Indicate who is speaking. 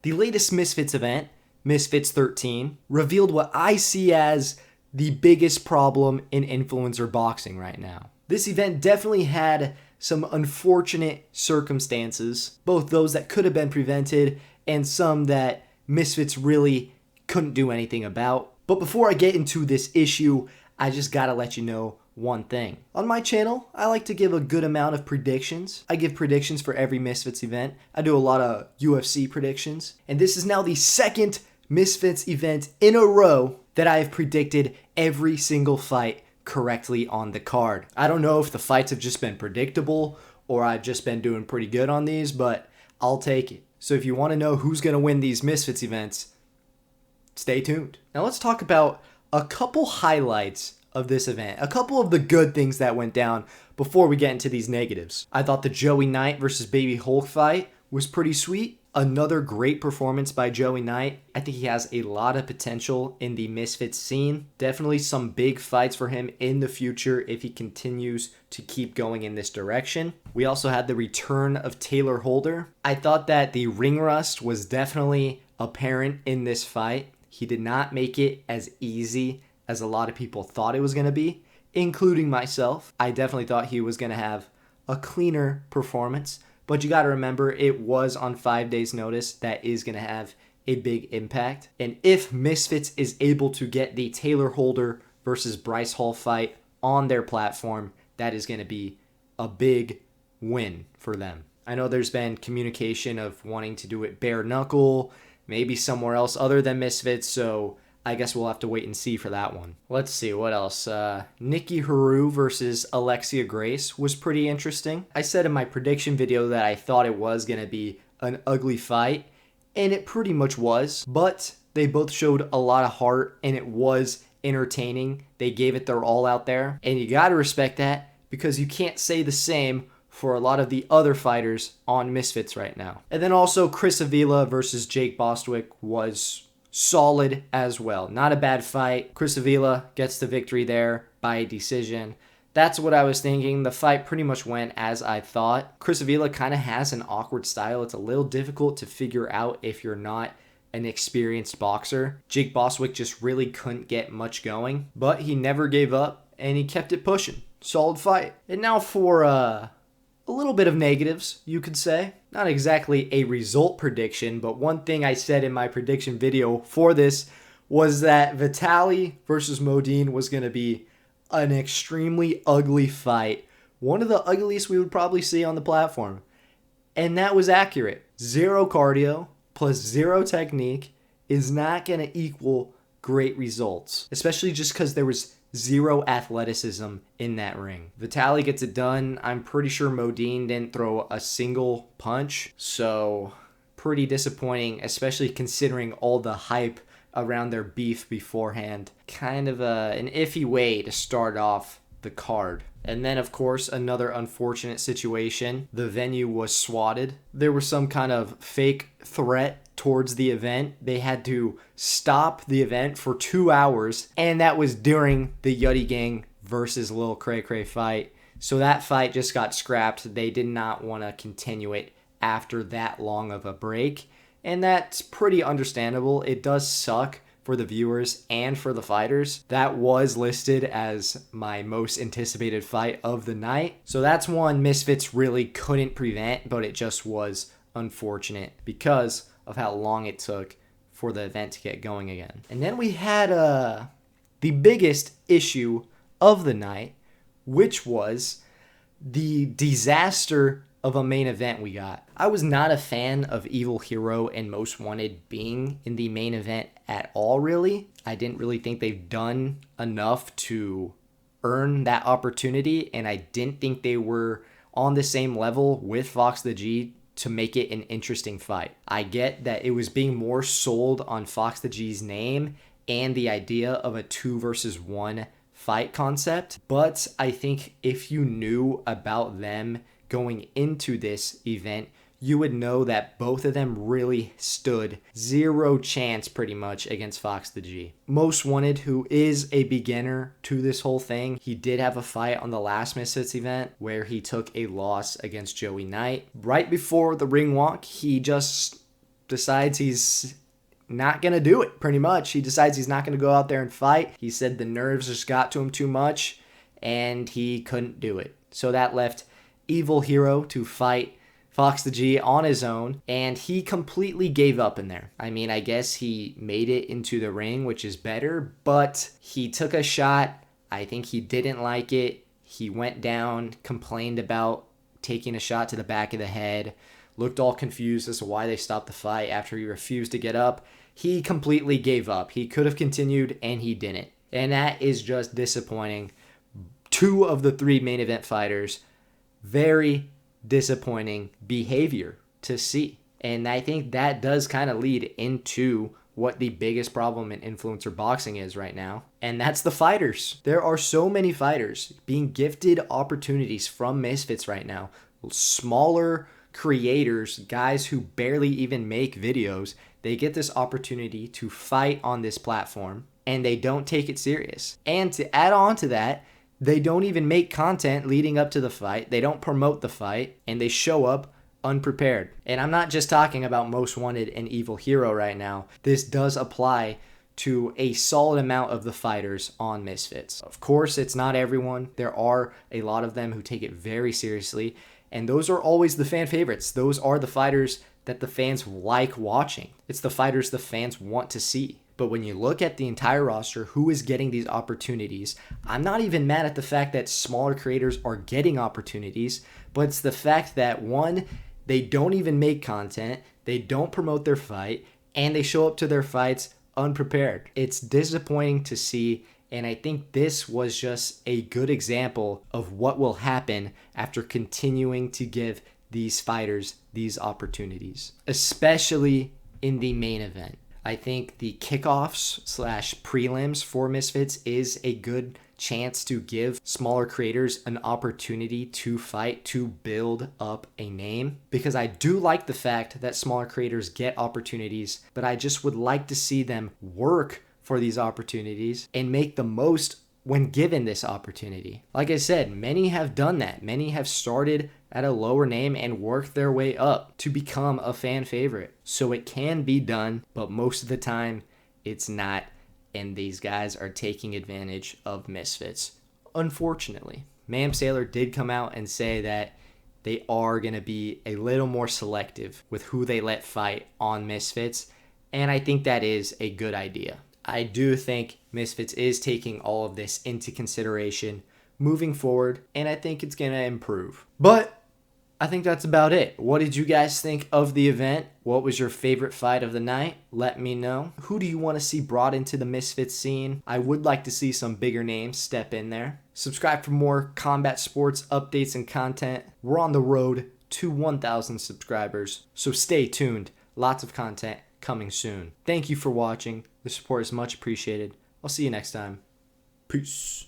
Speaker 1: The latest Misfits event, Misfits 13, revealed what I see as the biggest problem in influencer boxing right now. This event definitely had some unfortunate circumstances, both those that could have been prevented and some that Misfits really couldn't do anything about. But before I get into this issue, I just gotta let you know one thing. On my channel, I like to give a good amount of predictions. I give predictions for every Misfits event. I do a lot of UFC predictions. And this is now the second Misfits event in a row that I have predicted every single fight correctly on the card. I don't know if the fights have just been predictable or I've just been doing pretty good on these, but I'll take it. So if you want to know who's going to win these Misfits events, stay tuned. Now let's talk about a couple highlights of this event, a couple of the good things that went down before we get into these negatives. I thought the Joey Knight versus Baby Hulk fight was pretty sweet. Another great performance by Joey Knight. I think he has a lot of potential in the Misfits scene. Definitely some big fights for him in the future if he continues to keep going in this direction. We also had the return of Taylor Holder. I thought that the ring rust was definitely apparent in this fight. He did not make it as easy as a lot of people thought it was going to be, including myself. I definitely thought he was going to have a cleaner performance. But you got to remember, it was on 5 days' notice. That is going to have a big impact. And if Misfits is able to get the Taylor Holder versus Bryce Hall fight on their platform, that is going to be a big win for them. I know there's been communication of wanting to do it bare knuckle, maybe somewhere else other than Misfits, so I guess we'll have to wait and see for that one. Let's see, what else? Nikki Haru versus Alexia Grace was pretty interesting. I said in my prediction video that I thought it was going to be an ugly fight, and it pretty much was. But they both showed a lot of heart, and it was entertaining. They gave it their all out there, and you got to respect that because you can't say the same for a lot of the other fighters on Misfits right now. And then also Chris Avila versus Jake Bostwick was solid as well. Not a bad fight. Chris Avila gets the victory there by decision. That's what I was thinking. The fight pretty much went as I thought. Chris Avila kind of has an awkward style. It's a little difficult to figure out if you're not an experienced boxer. Jake Bostwick just really couldn't get much going, but he never gave up and he kept it pushing. Solid fight. And now for a little bit of negatives, you could say. Not exactly a result prediction, but one thing I said in my prediction video for this was that Vitaly versus Modine was going to be an extremely ugly fight. One of the ugliest we would probably see on the platform. And that was accurate. Zero cardio plus zero technique is not going to equal great results, especially just because there was zero athleticism in that ring. Vitaly gets it done. I'm pretty sure Modine didn't throw a single punch, so pretty disappointing, especially considering all the hype around their beef beforehand. Kind of an iffy way to start off the card. And then, of course, another unfortunate situation. The venue was swatted. There was some kind of fake threat towards the event. They had to stop the event for 2 hours, and that was during the Yuddy Gang versus Lil Cray Cray fight. So that fight just got scrapped. They did not want to continue it after that long of a break, and that's pretty understandable. It does suck for the viewers and for the fighters. That was listed as my most anticipated fight of the night. So that's one Misfits really couldn't prevent, but it just was unfortunate because of how long it took for the event to get going again. And then we had the biggest issue of the night, which was the disaster of a main event we got. I was not a fan of Evil Hero and Most Wanted being in the main event at all, really. I didn't really think they've done enough to earn that opportunity, and I didn't think they were on the same level with Fox the G to make it an interesting fight. I get that it was being more sold on Fox the G's name and the idea of a 2 versus 1 fight concept, but I think if you knew about them going into this event, you would know that both of them really stood zero chance pretty much against Fox the G. Most Wanted, who is a beginner to this whole thing, he did have a fight on the last Misfits event where he took a loss against Joey Knight. Right before the ring walk, he just decides he's not going to do it, pretty much. He decides he's not going to go out there and fight. He said the nerves just got to him too much, and he couldn't do it. So that left Evil Hero to fight Fox the G on his own, and he completely gave up in there. I mean, I guess he made it into the ring, which is better, but he took a shot. I think he didn't like it. He went down, complained about taking a shot to the back of the head, looked all confused as to why they stopped the fight after he refused to get up. He completely gave up. He could have continued, and he didn't. And that is just disappointing. 2 of the 3 main event fighters, very disappointing behavior to see. And I think that does kind of lead into what the biggest problem in influencer boxing is right now, and that's the fighters. There are so many fighters being gifted opportunities from Misfits right now. Smaller creators, guys who barely even make videos, they get this opportunity to fight on this platform, and they don't take it serious. And to add on to that, they don't even make content leading up to the fight. They don't promote the fight, and they show up unprepared. And I'm not just talking about Most Wanted and Evil Hero right now. This does apply to a solid amount of the fighters on Misfits. Of course, it's not everyone. There are a lot of them who take it very seriously, and those are always the fan favorites. Those are the fighters that the fans like watching. It's the fighters the fans want to see. But when you look at the entire roster, who is getting these opportunities, I'm not even mad at the fact that smaller creators are getting opportunities, but it's the fact that, one, they don't even make content, they don't promote their fight, and they show up to their fights unprepared. It's disappointing to see, and I think this was just a good example of what will happen after continuing to give these fighters these opportunities, especially in the main event. I think the kickoffs / prelims for Misfits is a good chance to give smaller creators an opportunity to fight, to build up a name. Because I do like the fact that smaller creators get opportunities, but I just would like to see them work for these opportunities and make the most when given this opportunity. Like I said, many have done that. Many have started at a lower name and worked their way up to become a fan favorite. So it can be done, but most of the time it's not. And these guys are taking advantage of Misfits, unfortunately. Mam Sailor did come out and say that they are going to be a little more selective with who they let fight on Misfits, and I think that is a good idea. I do think Misfits is taking all of this into consideration moving forward, and I think it's going to improve. But I think that's about it. What did you guys think of the event? What was your favorite fight of the night? Let me know. Who do you want to see brought into the Misfits scene? I would like to see some bigger names step in there. Subscribe for more combat sports updates and content. We're on the road to 1,000 subscribers, so stay tuned. Lots of content coming soon. Thank you for watching. The support is much appreciated. I'll see you next time. Peace.